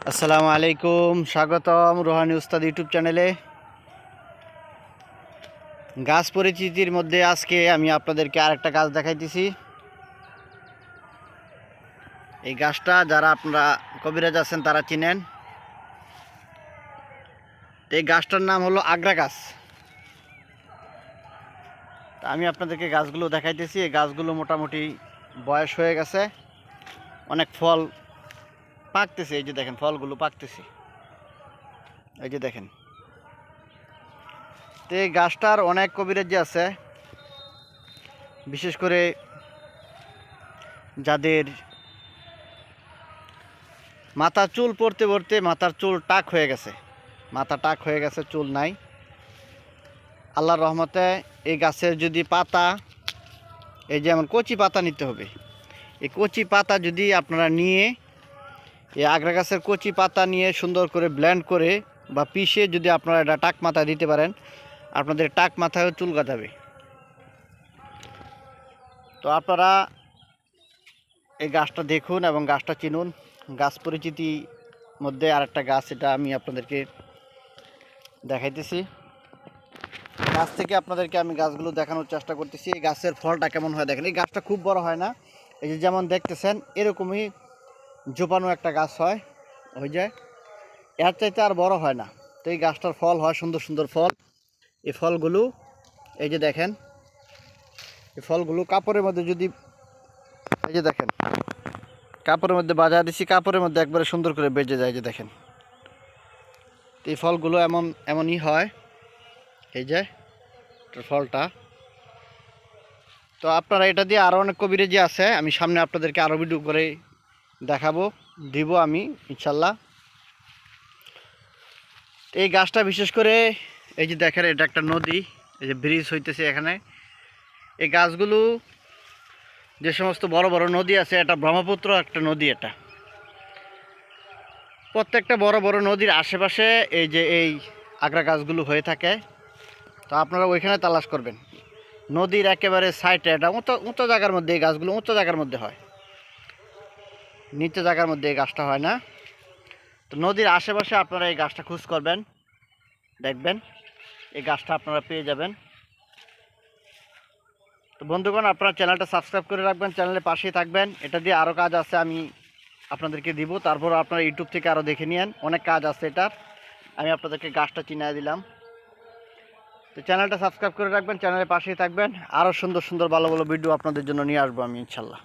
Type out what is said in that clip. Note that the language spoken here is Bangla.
আসসালামু আলাইকুম, স্বাগতম রোহানি উস্তাদ ইউটিউব চ্যানেলে। গাছ পরিচিতির মধ্যে আজকে আমি আপনাদেরকে আরেকটা গাছ দেখাইতেছি। এই গাছটা যারা আপনারা কবিরাজ আছেন তারা চিনেন। এই গাছটার নাম হলো আগ্রা গাছ। আমি আপনাদেরকে গাছগুলো দেখাইতেছি। এই গাছগুলো মোটামুটি বয়স হয়ে গেছে, অনেক ফল পাকতেছে। এই যে দেখেন, ফলগুলো পাকতেছে, এই যে দেখেন। তো এই গাছটার অনেক কবিরাজি আছে, বিশেষ করে যাদের মাথা চুল পড়তে পড়তে মাথার চুল টাক হয়ে গেছে, মাথা টাক হয়ে গেছে, চুল নাই, আল্লাহর রহমতে এই গাছের যদি পাতা, এই যেমন কচি পাতা নিতে হবে। এই কচি পাতা যদি আপনারা নিয়ে, এই আগ্রা গাছের কচি পাতা নিয়ে সুন্দর করে ব্লেন্ড করে বা পিষে যদি আপনারা এটা টাক মাথা দিতে পারেন, আপনাদের টাক মাথায়ও চুল গজাবে। তো আপনারা এই গাছটা দেখুন এবং গাছটা চিনুন। গাছ পরিচিতি মধ্যে আরেকটা গাছ, এটা আমি আপনাদেরকে দেখাইতেছি। গাছ থেকে আপনাদেরকে আমি গাছগুলো দেখানোর চেষ্টা করতেছি। এই গাছের ফলটা কেমন হয় দেখেন। এই গাছটা খুব বড় হয় না, এই যে যেমন দেখতেছেন এরকমই জোপানো একটা গাছ হয়, ওই যে এর চাইতে আর বড় হয় না। তো এই গাছটার ফল হয় সুন্দর সুন্দর ফল। এই ফলগুলো এই যে দেখেন, এই ফলগুলো কাপড়ের মধ্যে যদি, এই যে দেখেন, কাপড়ের মধ্যে বাজার দিছি, কাপড়ের মধ্যে একবারে সুন্দর করে বেজে যায়, যে দেখেন। এই ফলগুলো এমনই হয়, এই যে ফলটা। তো আপনারা এটা দিয়ে আরও অনেক কবিরাজি আছে, আমি সামনে আপনাদেরকে আরও ভিডিও করে দেখাবো, দিব আমি ইনশাল্লাহ। এই গাছটা বিশেষ করে এই যে দেখেন, এটা একটা নদী, এই যে ব্রিজ হইতেছে এখানে। এই গাছগুলো যে সমস্ত বড় বড় নদী আছে, এটা ব্রহ্মপুত্র একটা নদী, এটা প্রত্যেকটা বড় বড় নদীর আশেপাশে এই যে এই আগ্রা গাছগুলো হয়ে থাকে। তো আপনারা ওইখানে তালাশ করবেন, নদীর একেবারে সাইডে। এটা উঁচু জায়গার মধ্যে এই গাছগুলো উঁচু জায়গার মধ্যে হয়, নিচু জায়গার মধ্যে এই গাছটা হয় না। তো নদীর আশেপাশে আপনারা এই গাছটা খোঁজ করবেন, দেখবেন এই গাছটা আপনারা পেয়ে যাবেন। তো বন্ধুগণ, আপনারা চ্যানেলটা সাবস্ক্রাইব করে রাখবেন, চ্যানেলের পাশেই থাকবেন। এটা দিয়ে আরও কাজ আছে, আমি আপনাদেরকে দিব। তারপর আপনারা ইউটিউব থেকে আরও দেখে নিন, অনেক কাজ আছে এটার। আমি আপনাদেরকে গাছটা চিনিয়ে দিলাম। তো চ্যানেলটা সাবস্ক্রাইব করে রাখবেন, চ্যানেলের পাশেই থাকবেন। আরও সুন্দর সুন্দর ভালো ভালো ভিডিও আপনাদের জন্য নিয়ে আসবো আমি ইনশাল্লাহ।